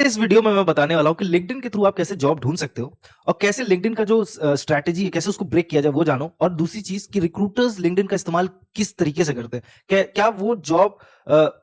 इस वीडियो में मैं बताने वाला हूँ कि लिंक्डइन के थ्रू आप कैसे जॉब ढूंढ सकते हो और कैसे लिंक्डइन का जो स्ट्रैटेजी है कैसे उसको ब्रेक किया जाए वो जानो। और दूसरी चीज कि रिक्रूटर्स लिंक्डइन का इस्तेमाल किस तरीके से करते हैं, क्या वो जॉब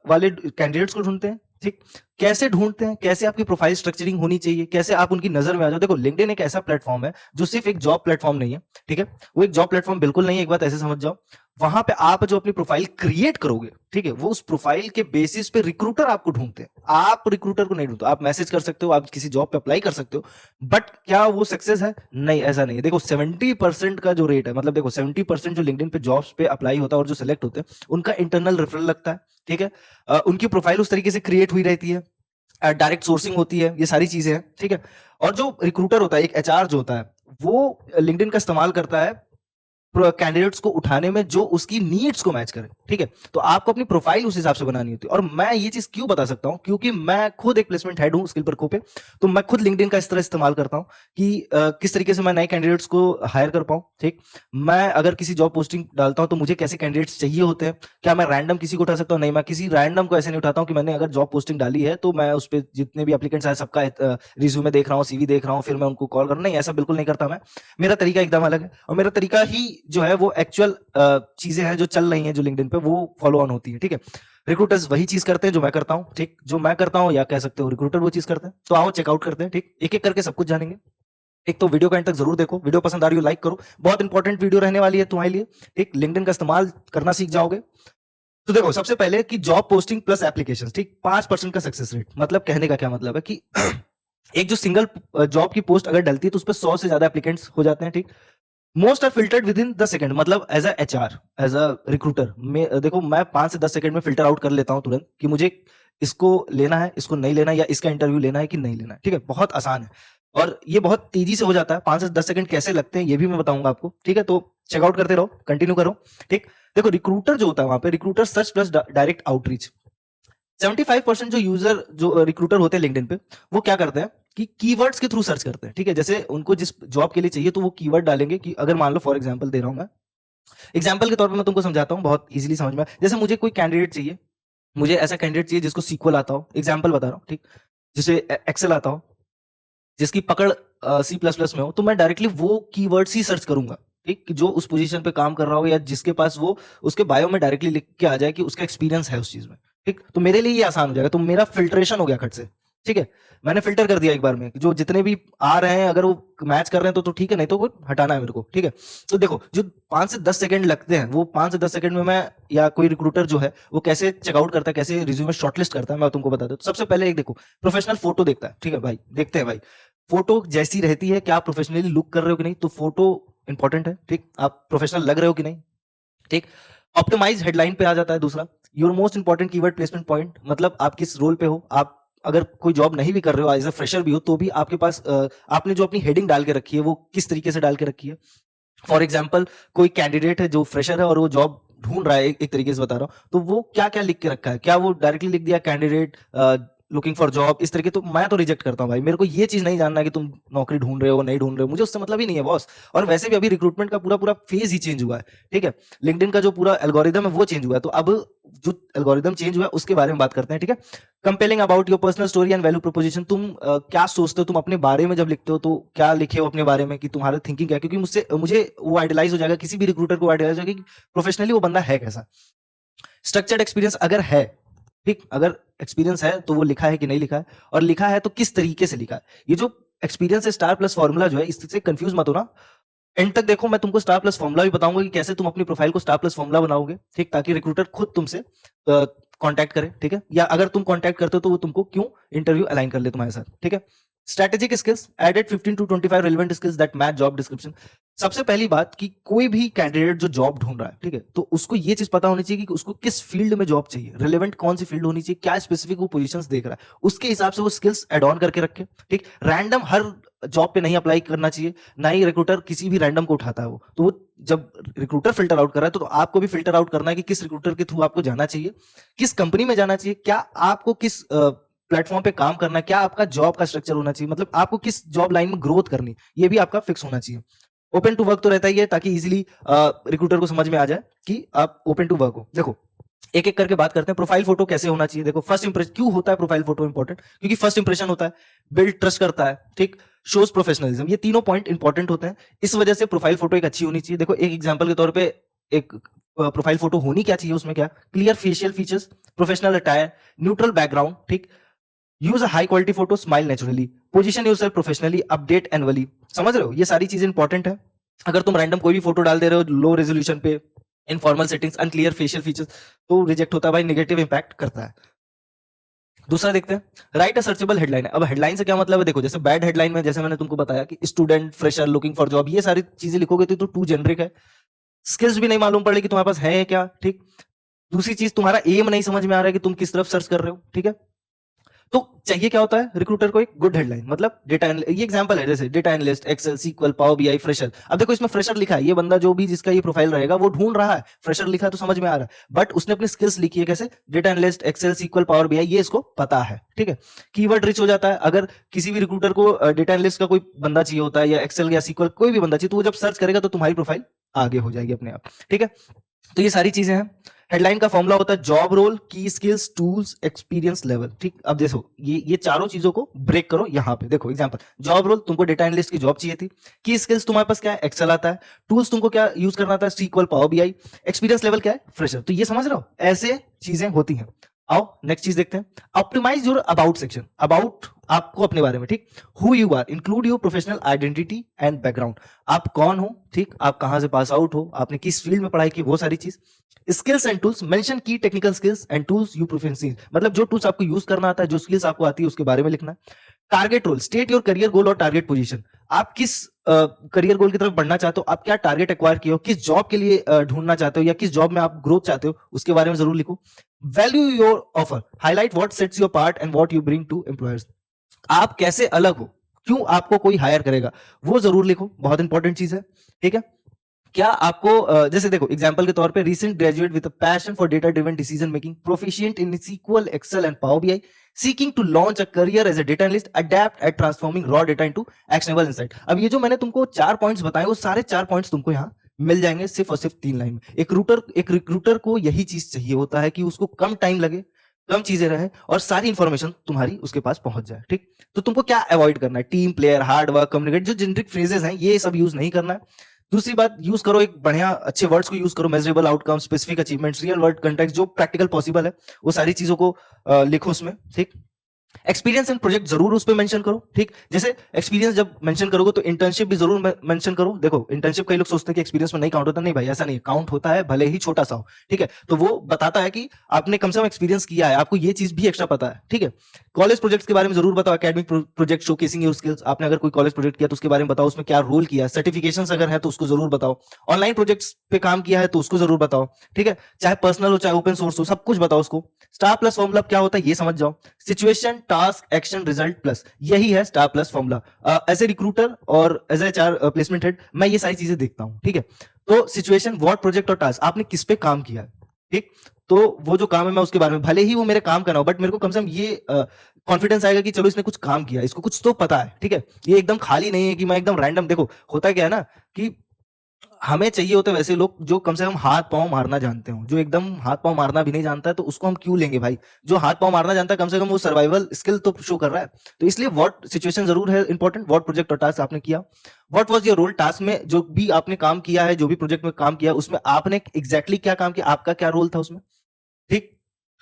वाले कैंडिडेट्स को ढूंढते हैं, ठीक, कैसे ढूंढते हैं, कैसे आपकी प्रोफाइल स्ट्रक्चरिंग होनी चाहिए, कैसे आप उनकी नजर में आ जाओ। देखो, लिंक्डइन एक ऐसा प्लेटफॉर्म है जो सिर्फ एक जॉब प्लेटफॉर्म नहीं है, ठीक है। वो एक जॉब प्लेटफॉर्म बिल्कुल नहीं है, एक बात ऐसे समझ जाओ। वहां पे आप जो अपनी प्रोफाइल क्रिएट करोगे, ठीक है, वो उस प्रोफाइल के बेसिस पे रिक्रूटर आपको ढूंढते हैं। आप रिक्रूटर को नहीं ढूंढते। आप मैसेज कर सकते हो, आप किसी जॉब पे अप्लाई कर सकते हो, बट क्या वो सक्सेस है? नहीं, ऐसा नहीं है। देखो, 70% का जो रेट है, मतलब देखो 70% जो लिंक्डइन पे जॉब्स पे अप्लाई होता है और जो सिलेक्ट होते हैं उनका इंटरनल रेफरल लगता है, ठीक है। उनकी प्रोफाइल उस तरीके से क्रिएट हुई रहती है, डायरेक्ट सोर्सिंग होती है, ये सारी चीजें हैं, ठीक है। और जो रिक्रूटर होता है, एक एचआर जो होता है, वो लिंक्डइन का इस्तेमाल करता है कैंडिडेट्स को उठाने में जो उसकी नीड्स को मैच करे, ठीक है। तो आपको अपनी प्रोफाइल उस हिसाब से बनानी होती है। और मैं ये चीज क्यों बता सकता हूं, क्योंकि मैं खुद एक प्लेसमेंट हेड हूं स्किल पर पे। तो मैं खुद लिंक्डइन का इस तरह इस्तेमाल करता हूं कि किस तरीके से मैं नए कैंडिडेट्स को हायर कर पाऊं, ठीक। मैं अगर किसी जॉब पोस्टिंग डालता हूं तो मुझे कैसे कैंडिडेट्स चाहिए होते हैं। क्या मैं रैंडम किसी को उठा सकता हूं? नहीं, मैं किसी रैंडम को ऐसे नहीं उठाता हूं कि मैंने अगर जॉब पोस्टिंग डाली है तो मैं उस पर जितने भी एप्लीकेंट्स आए सबका रिज्यूमे देख रहा हूँ, सीवी देख रहा हूँ, फिर मैं उनको कॉल कर रहा हूं। नहीं, ऐसा बिल्कुल नहीं करता मैं। मेरा तरीका एकदम अलग है और मेरा तरीका ही जो है वो एक्चुअल चीजें हैं जो चल रही हैं जो लिंक्डइन पे वो फॉलो ऑन होती है, ठीक है। रिक्रूटर्स वही चीज करते हैं जो मैं करता हूं, ठीक। जो मैं करता हूं या कह सकते हो रिक्रूटर वो चीज करते हैं। तो आओ चेकआउट करते हैं, ठीक। एक एक करके सब कुछ जानेंगे। एक तो वीडियो का एंड तक जरूर देखो, वीडियो पसंद आ रही हो लाइक करो, बहुत इंपॉर्टेंट वीडियो रहने वाली है तुम्हारे लिए, ठीक। लिंक्डइन का इस्तेमाल करना सीख जाओगे। तो देखो, सबसे पहले कि जॉब पोस्टिंग प्लस एप्लीकेशन, ठीक, 5% का सक्सेस रेट। मतलब कहने का क्या मतलब है कि एक जो सिंगल जॉब की पोस्ट अगर डलती है तो उस पर 100 से ज्यादा एप्लीकेंट्स हो जाते हैं, ठीक। Most are filtered within 10 second. मतलब as a HR, as a recruiter में देखो, मैं 5 से 10 सेकंड में फिल्टर आउट कर लेता हूं तुरंत कि मुझे इसको लेना है, इसको नहीं लेना, या इसका इंटरव्यू लेना है कि नहीं लेना है, ठीक है। बहुत आसान है और ये बहुत तेजी से हो जाता है। 5 से 10 सेकंड कैसे लगते हैं ये भी मैं बताऊंगा आपको, ठीक है। तो चेकआउट करते रहो, कंटिन्यू करो, ठीक। देखो, रिक्रूटर जो होता है वहां पे, recruiter search plus direct outreach. 75% जो यूजर जो रिक्रूटर होते हैं लिंक्डइन पे, वो क्या करते हैं कि कीवर्ड्स के थ्रू सर्च करते हैं, ठीक है। जैसे उनको जिस जॉब के लिए चाहिए तो वो कीवर्ड डालेंगे कि अगर मान लो, फॉर एग्जांपल दे रहा हूं मैं, एग्जांपल के तौर पे मैं तुमको समझाता हूं बहुत इजीली समझ में। जैसे मुझे कोई कैंडिडेट चाहिए, मुझे ऐसा कैंडिडेट चाहिए जिसको सीक्वल आता हो, एग्जांपल बता रहा हूं, ठीक। जिसे एक्सेल आता हो, जिसकी पकड़ सी प्लस प्लस में हो, तो मैं डायरेक्टली वो कीवर्ड्स ही सर्च करूंगा, ठीक, कि जो उस पोजीशन पे काम कर रहा हो या जिसके पास वो उसके बायो में डायरेक्टली लिख के आ जाए कि उसका एक्सपीरियंस है उस चीज में, ठीक। तो मेरे लिए ये आसान हो जाएगा। तो मेरा फिल्ट्रेशन हो गया खट से, ठीक है। मैंने फिल्टर कर दिया एक बार में, जो जितने भी आ रहे हैं अगर वो मैच कर रहे हैं तो ठीक है, नहीं तो वो हटाना है मेरे को, ठीक है। तो देखो, जो 5 से 10 सेकंड लगते हैं, वो 5 से 10 सेकंड में मैं या कोई रिक्रूटर जो है वो कैसे चेकआउट करता है, कैसे रिज्यूमे शॉर्टलिस्ट करता है, मैं तुमको बता दूं। तो सबसे पहले एक देखो, प्रोफेशनल फोटो देखता है, ठीक है भाई, देखते हैं भाई फोटो जैसी रहती है, क्या आप प्रोफेशनली लुक कर रहे हो कि नहीं। तो फोटो इंपॉर्टेंट है, ठीक, आप प्रोफेशनल लग रहे हो कि नहीं, ठीक। ऑप्टिमाइज हेडलाइन पे आ जाता है दूसरा, your most important keyword placement point. मतलब आप किस रोल पे हो, आप अगर कोई जॉब नहीं भी कर रहे हो, एज अ फ्रेशर भी हो, तो भी आपके पास आपने जो अपनी हेडिंग डाल के रखी है वो किस तरीके से डाल के रखी है। फॉर एग्जाम्पल, कोई कैंडिडेट है जो फ्रेशर है और वो जॉब ढूंढ रहा है, एक तरीके से बता रहा हूं, तो वो क्या क्या लिख के रखा है। क्या वो डायरेक्टली लिख दिया कैंडिडेट लुकिंग फॉर जॉब, इस तरीके। तो मैं तो रिजेक्ट करता हूं भाई, मेरे को ये चीज नहीं जानना है कि तुम नौकरी ढूंढ रहे हो नहीं ढूंढ रहे हो, मुझे उससे मतलब ही नहीं है बॉस। और वैसे भी अभी रिक्रूटमेंट का पूरा पूरा फेज ही चेंज हुआ है, ठीक है। लिंक्डइन का जो पूरा एल्गोरिदम है वो चेंज हुआ है। तो अब जो एल्गोरिदम चेंज हुआ है उसके बारे में बात करते हैं, ठीक है। Compelling about your personal story and value proposition. तुम क्या सोचते हो, तुम अपने बारे में जब लिखते हो तो क्या लिखे हो अपने बारे में, कि तुम्हारा थिंकिंग क्या है। क्योंकि मुझसे मुझे वो आइडियलाइज हो जाएगा, किसी भी रिक्रूटर को आइडियलाइज हो जाएगा कि प्रोफेशनली वो बंदा है कैसा। स्ट्रक्चर्ड एक्सपीरियंस अगर है, ठीक, अगर एक्सपीरियंस है तो वो लिखा है कि नहीं लिखा है, और लिखा है तो किस तरीके से लिखा है। ये जो एक्सपीरियंस है, स्टार प्लस फॉर्मूला जो है, इससे कंफ्यूज मत होना। एंड तक देखो, मैं तुमको स्टार प्लस फॉर्मूला भी बताऊंगा कि कैसे तुम अपनी प्रोफाइल को स्टार प्लस फॉर्मूला बनाओगे, ठीक, ताकि रिक्रूटर खुद तुमसे कांटेक्ट करे, ठीक है। या अगर तुम कांटेक्ट करते हो तो वो तुमको क्यों इंटरव्यू अलाइन कर ले तुम्हारे साथ, ठीक है। Strategic skills, added 15 to 25 relevant skills that match job description. सबसे पहली बात कि कोई भी कैंडिडेट जो जॉब ढूंढ रहा है, ठीक है, तो उसको ये चीज पता होनी चाहिए कि उसको किस फील्ड में जॉब चाहिए, रिलेवेंट कौन सी फील्ड होनी चाहिए, क्या स्पेसिफिक वो पोजीशंस देख रहा है, उसके हिसाब से वो स्किल्स एड ऑन करके रखे, ठीक। रैंडम हर जॉब पे नहीं अप्लाई करना चाहिए, ना ही रिक्रूटर किसी भी रैंडम को उठाता है। वो तो वो जब रिक्रूटर फिल्टर आउट कर रहा है तो आपको भी फिल्टर आउट करना है कि किस रिक्रूटर के थ्रू आपको जाना चाहिए, किस कंपनी में जाना चाहिए, क्या आपको किस प्लेटफॉर्म पे काम करना है, क्या आपका जॉब का स्ट्रक्चर होना चाहिए, मतलब आपको किस जॉब लाइन में ग्रोथ करनी, ये भी आपका फिक्स होना चाहिए। ओपन टू वर्क तो रहता ही है, ताकि इजीली रिक्रूटर को समझ में आ जाए कि आप ओपन टू वर्क हो। देखो, एक एक करके बात करते हैं। प्रोफाइल फोटो कैसे होना चाहिए? देखो, फर्स्ट इंप्रेशन क्यों होता है प्रोफाइल फोटो इंपॉर्टेंट? क्योंकि फर्स्ट इंप्रेशन होता है, बिल्ड ट्रस्ट करता है, ठीक, शोज प्रोफेशनलिज्म, ये तीनों पॉइंट इंपॉर्टेंट होते हैं। इस वजह से प्रोफाइल फोटो एक अच्छी होनी चाहिए। देखो, एक एग्जांपल के तौर पे एक प्रोफाइल फोटो होनी क्या चाहिए, उसमें क्या, clear facial features, professional attire, neutral background, ठीक, use a high quality photo, smile naturally, position yourself professionally, update annually. समझ रहे हो? ये सारी चीजें इंपॉर्टेंट है। अगर तुम रैंडम कोई भी फोटो डाल दे रहे हो लो रेजोल्यूशन पे, informal settings, unclear facial features, तो रिजेक्ट होता है भाई, नेगेटिव इंपैक्ट करता है। दूसरा देखते हैं, राइट अ सर्चेबल हेडलाइन। अब हेडलाइन से क्या मतलब है? देखो, जैसे बैड हेडलाइन में जैसे मैंने तुमको बताया कि student, fresher, looking for job, ये सारी चीजें लिखोगे तो टू जेनरिक है, स्किल्स भी नहीं मालूम पड़े कि तुम्हारे पास है क्या, ठीक। दूसरी चीज, तुम्हारा एम नहीं समझ में आ रहा है कि तुम किस तरफ सर्च कर रहे हो, ठीक है। तो चाहिए क्या होता है रिक्रूटर को? एक गुड हेडलाइन, मतलब डेटा, ये एग्जांपल है, जैसे data analyst, Excel, SQL, Power BI, fresher. अब देखो, इसमें फ्रेशर लिखा है, ये बंदा जो भी जिसका ये प्रोफाइल रहेगा वो ढूंढ रहा है, फ्रेशर लिखा है तो समझ में आ रहा है, बट उसने अपनी स्किल्स लिखी है कैसे? Data analyst, Excel, SQL, Power BI, ये इसको पता है, ठीक है। कीवर्ड रिच हो जाता है। अगर किसी भी रिक्रूटर को डेटा एनालिस्ट का कोई बंदा चाहिए होता है, या एक्सेल या सीक्वल कोई भी बंदा चाहिए, तो वो जब सर्च करेगा तो तुम्हारी प्रोफाइल आगे हो जाएगी अपने आप, ठीक है। तो ये सारी चीजें हैं। हेडलाइन का फॉर्मूला होता है जॉब रोल, की स्किल्स, टूल्स, एक्सपीरियंस लेवल, ठीक। अब देखो, ये चारों चीजों को ब्रेक करो यहां पे। देखो एग्जांपल, जॉब रोल, तुमको डेटा एनालिस्ट की जॉब चाहिए थी। की स्किल्स, तुम्हारे पास क्या है? एक्सेल आता है। टूल्स, तुमको क्या यूज करना था? SQL, Power BI. Experience level क्या है? फ्रेशर। तो ये समझ रहे हो, ऐसे चीजें होती हैं। आओ नेक्स्ट चीज देखते हैं, optimise your about section. About, आपको अपने बारे में, ठीक। Who you are, include your professional identity and background. आप कौन हो, ठीक, आप कहां से पास आउट हो, आपने किस फील्ड में पढ़ाई की, वो सारी चीज। स्किल्स एंड टूल्स, मेंशन की technical skills and tools you proficiency, मतलब जो टूल्स आपको यूज करना आता है, जो स्किल्स आपको आती है, उसके बारे में लिखना है। Target role, state your career goal और टारगेट पोजीशन। आप किस करियर गोल की तरफ बढ़ना चाहते हो, आप क्या टारगेट एक्वायर किए हो, किस जॉब के लिए ढूंढना चाहते हो, या किस जॉब में आप ग्रोथ चाहते हो, उसके बारे में जरूर लिखो। Value your offer, highlight what sets your part and what you bring to employers. आप कैसे अलग हो, क्यों आपको कोई हायर करेगा, वो जरूर लिखो, बहुत इंपॉर्टेंट चीज है, ठीक है। क्या आपको जैसे देखो एग्जांपल के तौर पे, recent graduate with a passion for data driven decision making, proficient in SQL, Excel and Power BI, seeking to launch a career as a data analyst, adept at transforming raw data into actionable insight. अब ये जो मैंने तुमको 4 points बताए, वो सारे 4 points तुमको यहाँ मिल जाएंगे सिर्फ और सिर्फ 3 लाइन में। एक रिक्रूटर को यही चीज चाहिए होता है कि उसको कम टाइम लगे, कम चीजें रहे, और सारी इंफॉर्मेशन तुम्हारी उसके पास पहुंच जाए, ठीक। तो तुमको क्या अवॉइड करना है? Team player, hard work, communicate, जो जेनरिक फ्रेजेस हैं, ये सब यूज नहीं करना है। दूसरी बात, यूज करो एक बढ़िया अच्छे वर्ड्स को यूज करो, measurable outcome, specific achievements, real world contact, जो प्रैक्टिकल पॉसिबल है, वो सारी चीजों को लिखो उसमें, ठीक। एक्सपीरियंस एंड प्रोजेक्ट जरूर उस पे मेंशन करो, ठीक। जैसे एक्सपीरियंस जब मेंशन करोगे तो इंटर्नशिप भी जरूर मेंशन करो। देखो, इंटर्नशिप कई लोग सोचते हैं कि एक्सपीरियंस में नहीं काउंट होता, नहीं भाई, ऐसा नहीं, काउंट होता है, भले ही छोटा सा हो, ठीक है। तो वो बताता है कि आपने कम से कम एक्सपीरियंस किया है, आपको ये चीज भी एक्स्ट्रा पता है, ठीक है। कॉलेज प्रोजेक्ट्स के बारे में जरूर बताओ, academic project showcasing your skills, आपने अगर कोई कॉलेज प्रोजेक्ट किया तो उसके बारे में बताओ, उसमें क्या रोल किया, सर्टिफिकेशंस अगर है तो उसको जरूर बताओ, ऑनलाइन प्रोजेक्ट्स पे काम किया है तो उसको जरूर बताओ, ठीक है। चाहे पर्सनल हो चाहे ओपन सोर्स हो, सब कुछ बताओ उसको। स्टार प्लस फॉर्मूला क्या होता है ये समझ जाओ, situation, task, action, result plus, यही है star plus formula. As a recruiter और एज एचआर प्लेसमेंट हेड, मैं ये सारी चीजें देखता हूं, ठीक है। तो सिचुएशन, व्हाट प्रोजेक्ट और टास्क, आपने किस पे काम किया है, ठीक। तो वो जो काम है मैं उसके बारे में, भले ही वो मेरे काम का ना हो, बट मेरे को कम से कम ये कॉन्फिडेंस आएगा कि चलो इसने कुछ काम किया, इसको कुछ तो पता है, ठीक है। ये एकदम खाली नहीं है कि मैं एकदम रैंडम, देखो होता क्या है ना कि हमें चाहिए होते वैसे लोग जो कम से कम हाथ पांव मारना जानते हो। जो एकदम हाथ पांव मारना भी नहीं जानता है तो उसको हम क्यों लेंगे भाई? जो हाथ पांव मारना जानता है कम से कम वो सर्वाइवल स्किल तो शो कर रहा है। तो इसलिए व्हाट सिचुएशन जरूर है इंपॉर्टेंट, व्हाट प्रोजेक्ट और टास्क आपने किया, what was your role task में, जो भी आपने काम किया है, जो भी प्रोजेक्ट में काम किया उसमें आपने एग्जैक्टली क्या काम किया, आपका क्या रोल था उसमें, ठीक।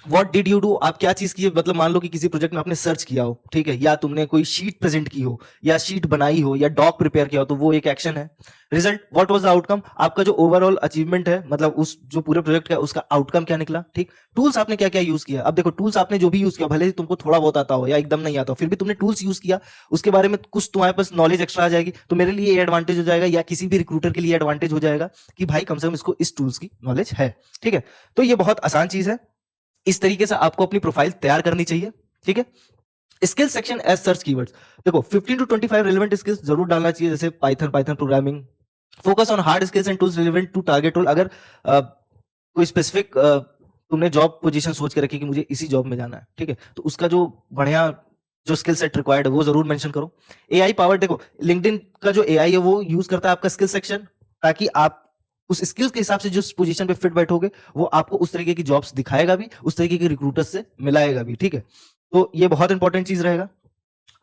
व्हाट डिड यू डू, आप क्या चीज की, मतलब मान लो कि किसी प्रोजेक्ट में आपने सर्च किया हो, ठीक है, या तुमने कोई शीट प्रेजेंट की हो, या शीट बनाई हो, या डॉक प्रिपेयर किया हो, तो वो एक एक्शन है। Result, what was the outcome, आपका जो ओवरऑल अचीवमेंट है, मतलब उस जो पूरे प्रोजेक्ट का उसका आउटकम क्या निकला, ठीक। टूल्स आपने क्या क्या यूज किया, अब देखो टूल्स आपने जो भी यूज किया, भले ही तुमको थोड़ा बहुत आता हो या एकदम नहीं आता हो, फिर भी तुमने टूल्स यूज किया, उसके बारे में कुछ तुम्हारे पास नॉलेज एक्स्ट्रा आ जाएगी, तो मेरे लिए एडवांटेज हो जाएगा, या किसी भी रिक्रूटर के लिए एडवांटेज हो जाएगा कि भाई कम से कम इसको इस टूल्स की नॉलेज है, ठीक है। तो ये बहुत आसान चीज है, इस तरीके से आपको अपनी प्रोफाइल तैयार करनी चाहिए, ठीक है। Skill section as search keywords, देखो 15 to 25 रिलेवेंट स्किल्स जरूर डालना चाहिए, जैसे Python programming, focus on hard skills and tools relevant to target role. अगर कोई स्पेसिफिक तुमने जॉब पोजीशन सोच के रखी कि मुझे इसी जॉब में जाना है, ठीक है, तो उसका जो बढ़िया जो स्किल सेट रिक्वायर्ड है वो जरूर मेंशन करो। एआई पावर, देखो लिंक्डइन का जो एआई है वो यूज करता है आपका स्किल सेक्शन, ताकि आप उस स्किल्स के हिसाब से जिस पोजीशन पे फिट बैठोगे वो आपको उस तरीके की जॉब्स दिखाएगा भी, उस तरीके के रिक्रूटर्स से मिलाएगा भी, ठीक है। तो ये बहुत इंपॉर्टेंट चीज रहेगा।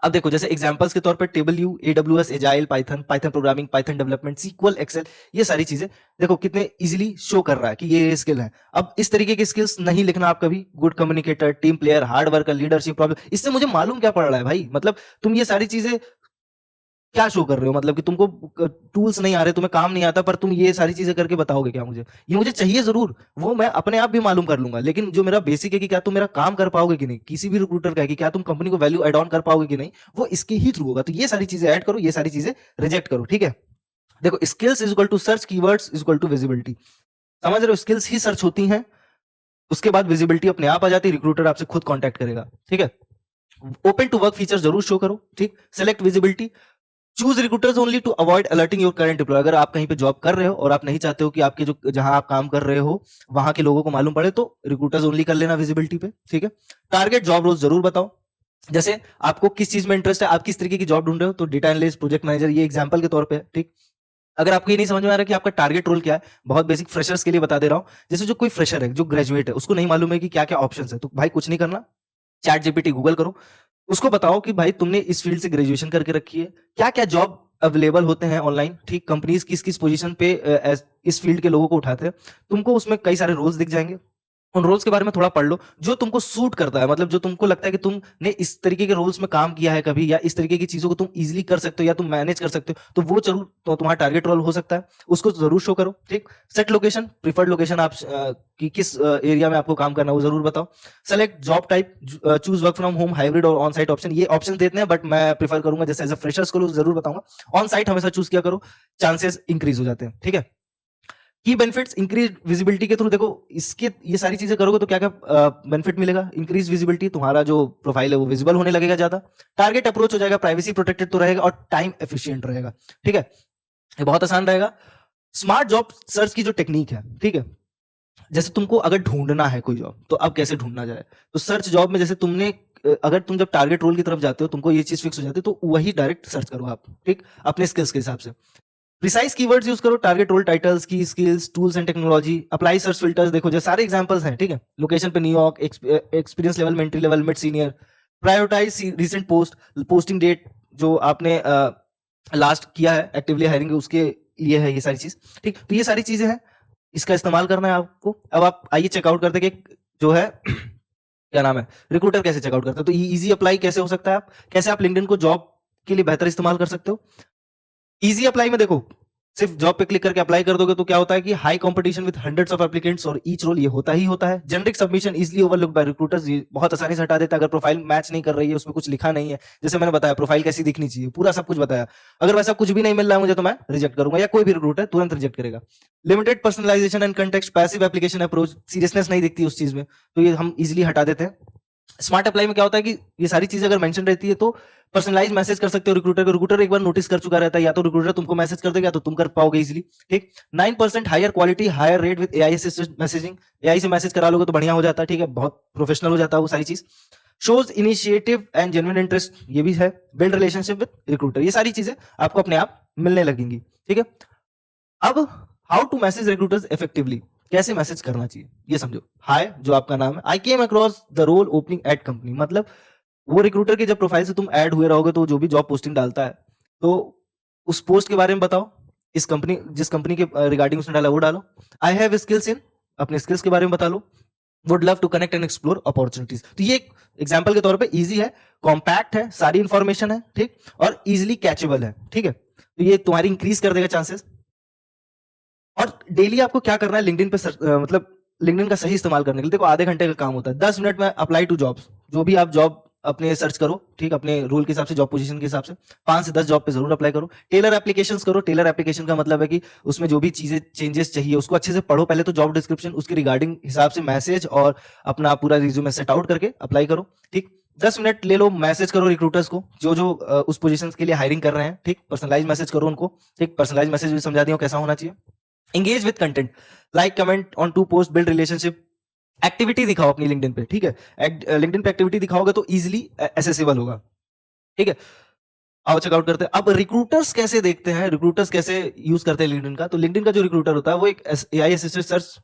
अब देखो जैसे एग्जांपल्स के तौर पे Tableau, AWS, agile, Python, Python programming, Python development, SQL, Excel, ये सारी चीजें देखो कितने इजीली शो कर रहा है कि ये स्किल है। अब इस तरीके की स्किल्स नहीं लिखना आप कभी, good communicator, team player, hard worker, leadership problem, इससे मुझे मालूम क्या पड़ रहा है भाई, मतलब तुम ये सारी चीजें क्या शो कर रहे हो, मतलब कि तुमको टूल्स नहीं आ रहे, तुम्हें काम नहीं आता, पर तुम ये सारी चीजें करके बताओगे क्या मुझे? ये मुझे चाहिए जरूर, वो मैं अपने आप भी मालूम कर लूंगा, लेकिन जो मेरा बेसिक है कि क्या तुम मेरा काम कर पाओगे कि नहीं, किसी भी रिक्रूटर का है कि क्या तुम कंपनी को वैल्यू एड ऑन कर पाओगे कि नहीं, वो इसके ही थ्रू होगा। तो ये सारी चीजें ऐड करो, ये सारी चीजें रिजेक्ट करो, ठीक है। देखो skills is equal to search, keywords is equal to visibility, समझ रहे हो? स्किल्स ही सर्च होती हैं, उसके बाद विजिबिलिटी अपने आप आ जाती है, रिक्रूटर आपसे खुद कॉन्टैक्ट करेगा, ठीक है। ओपन टू वर्क फीचर जरूर शो करो, ठीक। Select visibility, choose recruiters only to avoid alerting your current employ. अगर आप कहीं पे जॉब कर रहे हो और आप नहीं चाहते हो कि आपके जो जहां आप काम कर रहे हो वहां के लोगों को मालूम पड़े, तो रिक्रूटर्स ओनली कर लेना विजिबिलिटी पे, ठीक है। टारगेट जॉब रोल्स जरूर बताओ, जैसे आपको किस चीज में इंटरेस्ट है, आप किस तरीके की जॉब ढूंढ रहे हो, तो डेटा एनालिस्ट, प्रोजेक्ट मैनेजर, ये एग्जांपल के तौर पे है, ठीक। अगर आपको ये नहीं समझ में आ रहा कि आपका टारगेट रोल क्या है, बहुत बेसिक फ्रेशर्स के लिए बता दे रहा हूं। जैसे जो कोई फ्रेशर है, जो ग्रेजुएट है, उसको नहीं मालूम है कि क्या क्या ऑप्शन है, तो भाई कुछ नहीं करना, चैट जीपीटी गूगल करो, उसको बताओ कि भाई तुमने इस फील्ड से ग्रेजुएशन करके रखी है, क्या क्या जॉब अवेलेबल होते हैं ऑनलाइन, ठीक। कंपनीज किस किस पोजीशन पे इस फील्ड के लोगों को उठाते हैं, तुमको उसमें कई सारे रोल्स दिख जाएंगे। उन रोल्स के बारे में थोड़ा पढ़ लो, जो तुमको सूट करता है, मतलब जो तुमको लगता है कि तुमने इस तरीके के रोल्स में काम किया है कभी, या इस तरीके की चीजों को तुम इजीली कर सकते हो या तुम मैनेज कर सकते हो, तो वो जरूर तो तुम्हारा टारगेट रोल हो सकता है, उसको जरूर शो करो, ठीक। सेट लोकेशन, प्रीफर्ड लोकेशन, आप कि किस एरिया में आपको काम करना है वो जरूर बताओ। Select job type, choose work from home, hybrid और ऑन साइट ऑप्शन, ये ऑप्शन देते हैं बट मैं प्रीफर करूंगा, जैसे एज अ फ्रेशर्स को जरूर बताऊंगा ऑन साइट हमेशा चूज किया करो, चांसेस इंक्रीज हो जाते हैं, ठीक है। की बेनिफिट्स, इंक्रीज विजिबिलिटी के थ्रू, देखो इसके ये सारी चीजें करोगे तो क्या क्या बेनिफिट मिलेगा, इंक्रीज विजिबिलिटी, तुम्हारा जो प्रोफाइल है वो विजिबल होने लगेगा ज्यादा, टारगेट अप्रोच हो जाएगा, प्राइवेसी प्रोटेक्टेड तो रहेगा, और टाइम एफिशिएंट रहेगा, ठीक है। ये बहुत आसान रहेगा। स्मार्ट जॉब सर्च की जो टेक्निक है, ठीक है, जैसे तुमको अगर ढूंढना है कोई जॉब, तो अब कैसे ढूंढना जाए, तो सर्च जॉब में जैसे तुमने अगर तुम जब टारगेट रोल की तरफ जाते हो, तुमको ये चीज फिक्स हो जाती है, तो वही डायरेक्ट सर्च करो आप, ठीक, अपने स्किल्स के हिसाब से। प्रिसाइज कीवर्ड्स यूज करो, टारगेट रोल टाइटल्स की, skills, tools and technology, apply search filters, देखो जो सारे एग्जांपल्स हैं, ठीक है। लोकेशन पे New York, experience level, entry level, mid senior, prioritise recent post, posting date जो आपने लास्ट किया है एक्टिवली हायरिंग, उसके लिए है ये सारी चीज, ठीक। तो ये सारी चीजें हैं, इसका इस्तेमाल करना है आपको। अब आप आइए चेकआउट करते कि जो है क्या नाम है, रिक्रूटर कैसे चेकआउट करते हैं, तो इजी अप्लाई कैसे हो सकता है, आप कैसे आप लिंक्डइन को जॉब के लिए बेहतर इस्तेमाल कर सकते हो। इजी अप्लाई में देखो, सिर्फ जॉब पे क्लिक करके अप्लाई कर दोगे तो क्या होता है कि high competition with hundreds of applicants, और ईच रोल ये होता ही होता है। Generic submission easily overlook by recruiters, ये बहुत आसानी से हटा देता है। अगर प्रोफाइल मैच नहीं कर रही है, उसमें कुछ लिखा नहीं है, जैसे मैंने बताया प्रोफाइल कैसी दिखनी चाहिए, पूरा सब कुछ बताया, अगर वैसा कुछ भी नहीं मिल रहा है मुझे, तो मैं रिजेक्ट करूंगा, या कोई भी रिक्रूटर तुरंत रिजेक्ट करेगा। Limited personalisation and context, passive application approach, seriousness नहीं दिखती उस चीज में, तो ये हम इजिली हटा देते हैं। स्मार्ट अप्लाई में क्या होता है कि ये सारी चीजें अगर मेंशन रहती है तो पर्सनलाइज मैसेज कर सकते हो रिक्रूटर को, रिक्रूटर एक बार नोटिस कर चुका रहता है, या तो रिक्रूटर तुमको मैसेज कर देगा, तो तुम कर पाओगे इजीली, ठीक। 9% higher quality, higher rate with AI assisted messaging, AI से मैसेज करा लोगे तो बढ़िया हो जाता है, ठीक है, बहुत प्रोफेशनल हो जाता है वो सारी चीज। Shows initiative and genuine interest, ये भी है। बिल्ड रिलेशनशिप विद रिक्रूटर, ये सारी चीजें आपको अपने आप मिलने लगेंगी, ठीक है। अब how to message recruiters effectively, कैसे मैसेज करना चाहिए ये समझो। हाय, जो आपका नाम है, I came across the role opening at company, मतलब वो रिक्रूटर की जब प्रोफाइल से तुम ऐड हुए रहोगे, तो जो भी जॉब पोस्टिंग डालता है, तो उस पोस्ट के बारे में बताओ, इस कंपनी जिस कंपनी के रिगार्डिंग उसने डाला वो डालो। आई हैव स्किल्स इन, अपने स्किल्स के बारे में बता लो। Would love to connect and explore opportunities, तो ये एक एग्जांपल के तौर पे इजी है, कॉम्पैक्ट है, सारी इंफॉर्मेशन है, ठीक, और इजिली कैचेबल है, ठीक है। तो ये तुम्हारी इंक्रीज कर देगा चांसेस। और डेली आपको क्या करना है लिंक्डइन पे मतलब लिंक्डइन का सही इस्तेमाल करने के लिए, देखो आधे घंटे का काम होता है, 10 मिनट में अप्लाई टू जॉब्स, जो भी आप जॉब अपने सर्च करो, ठीक, अपने रोल के हिसाब से, जॉब पोजीशन के हिसाब से 5 से 10 जॉब पे जरूर अप्लाई करो। टेलर एप्लीकेशंस करो, टेलर एप्लीकेशन का मतलब है कि उसमें जो भी चीजें चेंजेस चाहिए उसको अच्छे से पढ़ो पहले, तो जॉब डिस्क्रिप्शन उसके रिगार्डिंग हिसाब से मैसेज और अपना पूरा रिज्यूमे सेट आउट करके अप्लाई करो, ठीक। 10 मिनट ले लो, मैसेज करो रिक्रूटर्स को जो जो उस पोजीशन के लिए हायरिंग कर रहे हैं, ठीक, पर्सनलाइज मैसेज करो उनको, ठीक, पर्सनलाइज मैसेज भी समझा दिया कैसा होना चाहिए। Engage with content, like comment on two post, build relationship, activity दिखाओ अपनी लिंक्डइन पे, ठीक है, लिंक्डइन पे एक्टिविटी दिखाओगे तो इजीली एसेसिबल होगा, ठीक है। आओ चेकआउट करते हैं। अब रिक्रूटर्स कैसे देखते हैं, रिक्रूटर्स कैसे यूज करते हैं लिंक्डइन का। तो लिंक्डइन का जो रिक्रूटर होता है वो एक AI assisted search,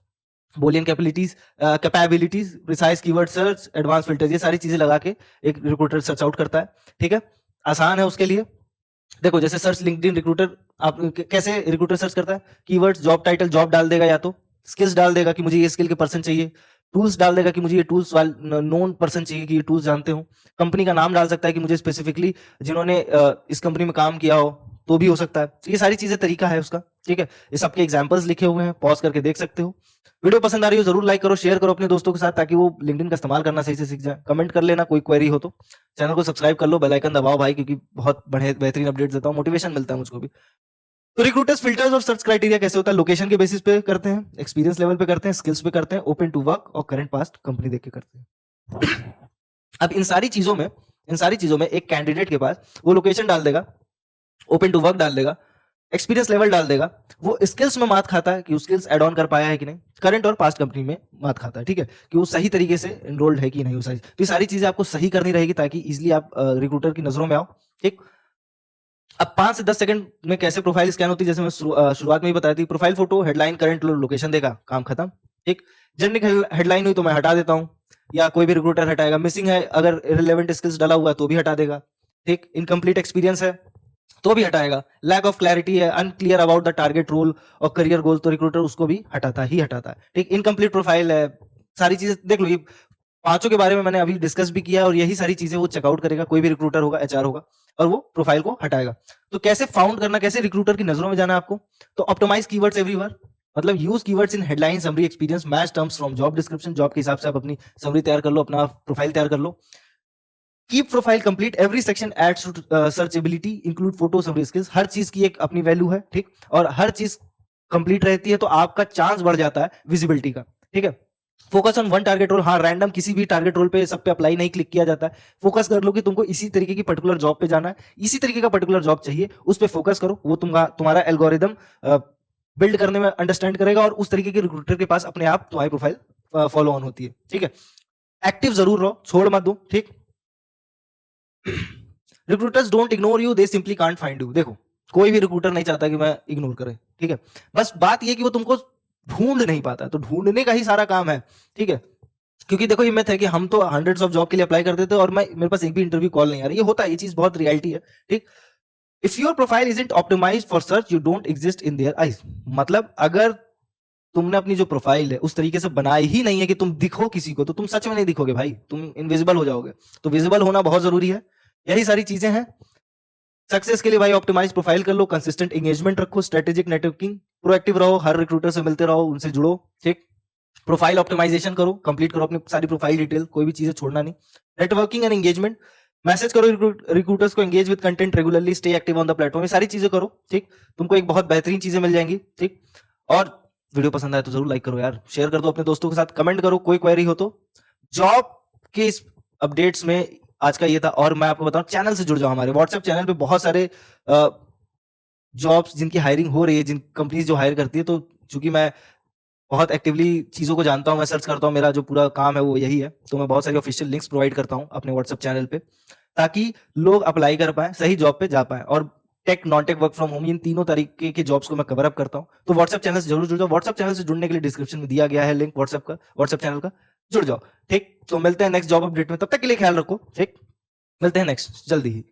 Boolean capabilities, precise keyword search, advance filters, ये सारी चीजें लगा के एक रिक्रूटर सर्च आउट करता है। ठीक है, आसान है उसके लिए। देखो जैसे सर्च लिंक्डइन रिक्रूटर, आप कैसे रिक्रूटर सर्च करता है, कीवर्ड्स, जॉब टाइटल, जॉब डाल देगा, या तो स्किल्स डाल देगा कि मुझे ये स्किल के पर्सन चाहिए, टूल्स डाल देगा कि मुझे ये टूल्स नोन पर्सन चाहिए कि ये टूल्स जानते हो, कंपनी का नाम डाल सकता है कि मुझे स्पेसिफिकली जिन्होंने इस कंपनी में काम किया हो तो भी हो सकता है। तो ये सारी चीजें तरीका है उसका। ठीक है, ये सबके एग्जांपल्स लिखे हुए हैं, पॉज करके देख सकते हो। वीडियो पसंद आ रही हो जरूर लाइक करो, शेयर करो अपने दोस्तों के साथ, ताकि वो लिंक्डइन का इस्तेमाल करना सही से सीख जाए। कमेंट कर लेना कोई क्वेरी हो तो। चैनल को सब्सक्राइब कर लो, बेल आइकन दबाओ भाई, क्योंकि बहुत बड़े बेहतरीन अपडेट्स देता हूँ, मोटिवेशन मिलता है मुझको भी। तो रिक्रूटर्स फिल्टर्स और सर्च क्राइटेरिया कैसे होता है, लोकेशन के बेसिस पे करते हैं, एक्सपीरियंस लेवल पे करते हैं, स्किल्स पे करते हैं, ओपन टू वर्क और करंट पास्ट कंपनी देख के करते हैं। अब इन सारी चीजों में एक कैंडिडेट के पास वो लोकेशन डाल देगा, ओपन टू वर्क डाल देगा, एक्सपीरियंस लेवल डाल देगा, वो स्किल्स में मात खाता है कि वो स्किल्स एड ऑन कर पाया है कि नहीं, करंट और पास्ट कंपनी में मात खाता है। ठीक है, कि वो सही तरीके से एनरोल्ड है कि नहीं, वो सारी, तो ये सारी चीजें आपको सही करनी रहेगी ताकि इजिली आप रिक्रूटर की नजरों में आओ। ठीक, अब 5 से 10 सेकंड में कैसे प्रोफाइल स्कैन होती है, जैसे मैं शुरुआत में ही बताई थी, profile photo, headline, current location देगा, काम खत्म। ठीक, जनरिक हेडलाइन हुई तो मैं हटा देता हूं, या कोई भी रिक्रूटर हटाएगा। मिसिंग है, अगर इररिलेवेंट स्किल्स डाला हुआ है तो भी हटा देगा। ठीक, इनकम्प्लीट एक्सपीरियंस है तो भी हटाएगा। लैक ऑफ क्लैरिटी है, unclear about the target role और करियर गोल, तो रिक्रूटर उसको भी हटाता है। ठीक, इनकम्प्लीट प्रोफाइल है, सारी चीजें देख लो, ये पांचों के बारे में मैंने अभी डिस्कस भी किया, और यही सारी चीजें वो चेकआउट करेगा, कोई भी रिक्रूटर होगा, एचआर होगा, और वो प्रोफाइल को हटाएगा। तो कैसे फाउंड करना, कैसे रिक्रूटर की नजरों में जाना आपको, तो ऑप्टिमाइज कीवर्ड्स एवरीवेयर, मतलब use keywords in headline, summary, experience, match terms from job description, job के हिसाब से आप अपनी समरी तैयार कर लो, अपना प्रोफाइल तैयार कर लो। Keep profile complete, every section adds to searchability, include photo, summary, skills, हर चीज की एक अपनी वैल्यू है। ठीक, और हर चीज कंप्लीट रहती है तो आपका चांस बढ़ जाता है विजिबिलिटी का। ठीक है, focus on one target role, हाँ रैंडम किसी भी टारगेट रोल पे सब पे अप्लाई नहीं क्लिक किया जाता है। फोकस कर लो कि तुमको इसी तरीके की पर्टिकुलर जॉब पे जाना है, इसी तरीके का पर्टिकुलर जॉब चाहिए, उस पे फोकस करो, वो तुम्हारा एल्गोरिदम बिल्ड करने में अंडरस्टैंड करेगा, और उस तरीके के रिक्रूटर के पास अपने आप तुम्हारी प्रोफाइल फॉलो ऑन होती है। ठीक है, एक्टिव जरूर रहो, छोड़ मत दो। ठीक, recruiters don't ignore you, they simply can't find you. देखो कोई भी रिक्रूटर नहीं चाहता कि मैं इग्नोर करे। ठीक है, बस बात ये कि वो तुमको ढूंढ नहीं पाता, तो ढूंढने का ही सारा काम है। ठीक है, क्योंकि देखो ये मैथ है कि हम तो हंड्रेड्स ऑफ जॉब के लिए अप्लाई करते थे और मेरे पास एक भी इंटरव्यू कॉल नहीं आ रही, ये होता है, ये चीज बहुत रियलिटी है। ठीक, if your profile isn't optimised for search, you don't exist in their eyes. मतलब अगर तुमने अपनी जो प्रोफाइल है उस तरीके से बनाई ही नहीं है कि तुम दिखो किसी को, तो तुम सच में नहीं दिखोगे भाई, तुम इनविजिबल हो जाओगे। तो विजिबल होना बहुत जरूरी है, यही सारी चीजें हैं सक्सेस के लिए भाई। ऑप्टिमाइज प्रोफाइल कर लो, कंसिस्टेंट एंगेजमेंट रखो, स्ट्रेटेजिक नेटवर्किंग, प्रोएक्टिव रहो, हर रिक्रूटर से मिलते रहो, उनसे जुड़ो। ठीक, प्रोफाइल ऑप्टिमाइजेशन करो, कंप्लीट करो अपनी सारी प्रोफाइल डिटेल, कोई भी चीजें छोड़ना नहीं। नेटवर्किंग एंड एंगेजमेंट, मैसेज करो रिक्रूटर्स को, engage with content regularly, stay active on the platform, ये सारी चीजें करो। ठीक, तुमको एक बहुत बेहतरीन चीजें मिल जाएंगी। ठीक, और वीडियो पसंद आए तो जरूर लाइक करो यार, शेयर कर दो अपने दोस्तों के साथ, कमेंट करो कोई क्वेरी हो तो। जॉब के इस अपडेट्स में आज का ये था, और मैं आपको बताऊं चैनल से जुड़ जाओ, हमारे व्हाट्सएप चैनल पे बहुत सारे जॉब्स जिनकी हायरिंग हो रही है, जिन कंपनीज जो हायर करती है, तो चूंकि मैं बहुत एक्टिवली चीजों को जानता हूं, मैं सर्च करता हूं, मेरा जो पूरा काम है वो यही है, तो मैं बहुत सारी ऑफिशियल लिंक्स प्रोवाइड करता हूं अपने व्हाट्सएप चैनल पे, ताकि लोग अप्लाई कर पाए, सही जॉब पे जा पाए। और tech, non tech, work from home, इन तीनों तरीके के जॉब्स को मैं कवर अप करता हूं। तो व्हाट्सएप चैनल से जरूर जुड़ जाओ, व्हाट्सएप चैनल से जुड़ने के लिए डिस्क्रिप्शन में दिया गया है लिंक व्हाट्सएप चैनल का, जुड़ जाओ। ठीक, तो मिलते हैं नेक्स्ट जॉब अपडेट में, तब तक के लिए ख्याल रखो। ठीक, मिलते हैं नेक्स्ट जल्दी ही।